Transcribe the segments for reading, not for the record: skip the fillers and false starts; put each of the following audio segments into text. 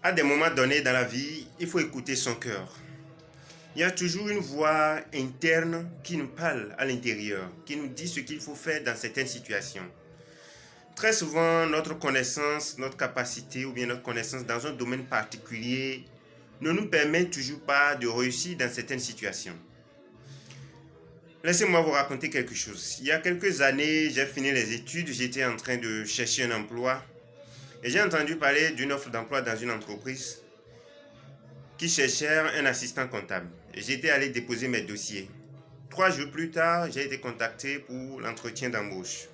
À des moments donnés dans la vie, il faut écouter son cœur. Il y a toujours une voix interne qui nous parle à l'intérieur, qui nous dit ce qu'il faut faire dans certaines situations. Très souvent, notre connaissance, notre capacité ou bien notre connaissance dans un domaine particulier ne nous permet toujours pas de réussir dans certaines situations. Laissez-moi vous raconter quelque chose. Il y a quelques années, j'ai fini les études, j'étais en train de chercher un emploi et j'ai entendu parler d'une offre d'emploi dans une entreprise qui cherchait un assistant comptable. J'étais allé déposer mes dossiers. 3 jours plus tard, j'ai été contacté pour l'entretien d'embauche.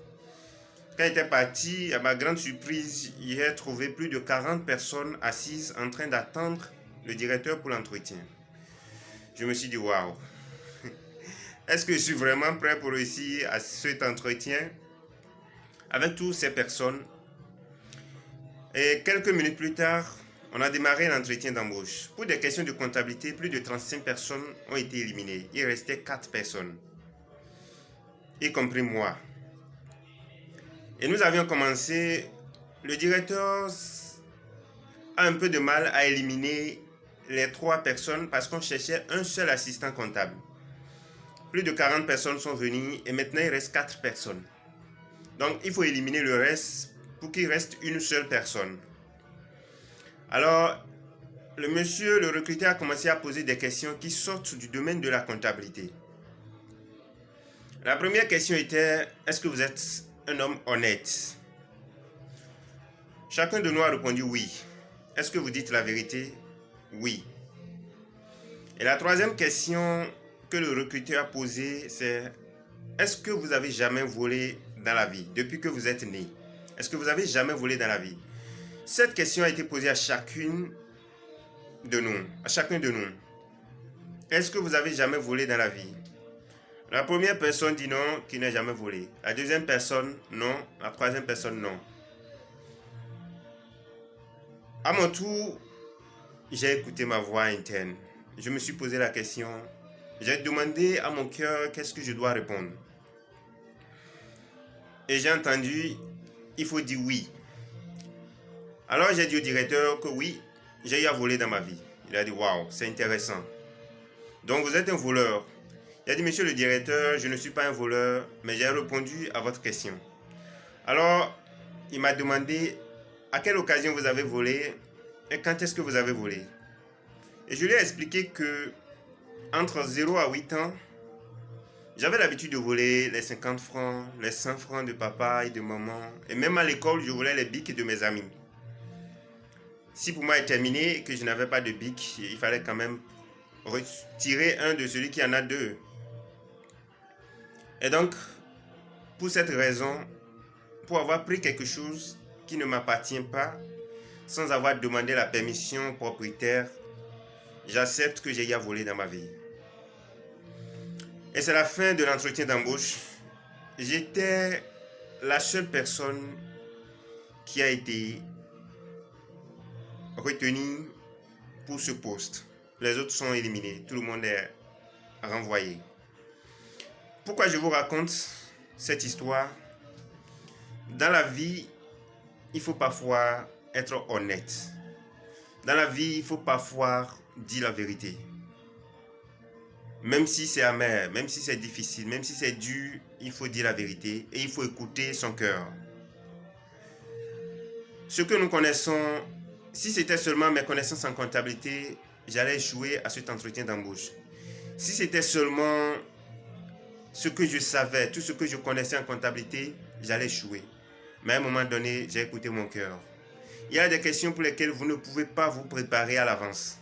Quand j'étais parti, à ma grande surprise, j'ai trouvé plus de 40 personnes assises en train d'attendre le directeur pour l'entretien. Je me suis dit, waouh, est-ce que je suis vraiment prêt pour réussir à cet entretien avec toutes ces personnes? Et quelques minutes plus tard, on a démarré l'entretien d'embauche. Pour des questions de comptabilité, plus de 35 personnes ont été éliminées. Il restait 4 personnes, y compris moi. Et nous avions commencé, le directeur a un peu de mal à éliminer les 3 personnes parce qu'on cherchait un seul assistant comptable. Plus de 40 personnes sont venues et maintenant il reste 4 personnes. Donc il faut éliminer le reste pour qu'il reste une seule personne. Alors, le recruteur a commencé à poser des questions qui sortent du domaine de la comptabilité. La première question était, est-ce que vous êtes un homme honnête? Chacun de nous a répondu oui. Est-ce que vous dites la vérité? Oui. Et la troisième question que le recruteur a posée, c'est, est-ce que vous avez jamais volé dans la vie depuis que vous êtes né? Est-ce que vous avez jamais volé dans la vie? Cette question a été posée à chacun de nous. Est-ce que vous avez jamais volé dans la vie? La première personne dit non, qui n'a jamais volé. La deuxième personne, non. La troisième personne, non. À mon tour, j'ai écouté ma voix interne. Je me suis posé la question. J'ai demandé à mon cœur qu'est-ce que je dois répondre. Et j'ai entendu, il faut dire oui. Alors j'ai dit au directeur que oui, j'ai eu à voler dans ma vie. Il a dit, waouh, c'est intéressant. Donc vous êtes un voleur. Il a dit, monsieur le directeur, je ne suis pas un voleur, mais j'ai répondu à votre question. Alors, il m'a demandé à quelle occasion vous avez volé et quand est-ce que vous avez volé. Et je lui ai expliqué que entre 0 à 8 ans, j'avais l'habitude de voler les 50 francs, les 100 francs de papa et de maman. Et même à l'école, je volais les bics de mes amis. Si pour moi est terminé que je n'avais pas de bic, il fallait quand même retirer un de celui qui en a 2. Et donc, pour cette raison, pour avoir pris quelque chose qui ne m'appartient pas, sans avoir demandé la permission propriétaire, j'accepte que j'ai eu à voler dans ma vie. Et c'est la fin de l'entretien d'embauche. J'étais la seule personne qui a été retenue pour ce poste. Les autres sont éliminés. Tout le monde est renvoyé. Pourquoi je vous raconte cette histoire? Dans la vie, il faut parfois être honnête. Dans la vie, il faut parfois dire la vérité. Même si c'est amer, même si c'est difficile, même si c'est dur, il faut dire la vérité et il faut écouter son cœur. Ce que nous connaissons, si c'était seulement mes connaissances en comptabilité, j'allais échouer à cet entretien d'embauche. Si c'était seulement ce que je savais, tout ce que je connaissais en comptabilité, j'allais échouer. Mais à un moment donné, j'ai écouté mon cœur. Il y a des questions pour lesquelles vous ne pouvez pas vous préparer à l'avance.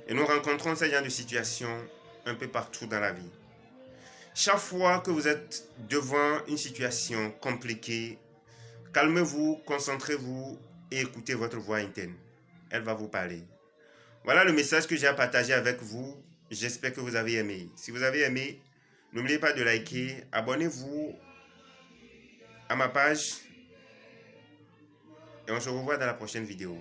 Et nous rencontrons ce genre de situations un peu partout dans la vie. Chaque fois que vous êtes devant une situation compliquée, calmez-vous, concentrez-vous et écoutez votre voix interne. Elle va vous parler. Voilà le message que j'ai à partager avec vous. J'espère que vous avez aimé. Si vous avez aimé, n'oubliez pas de liker, abonnez-vous à ma page et on se revoit dans la prochaine vidéo.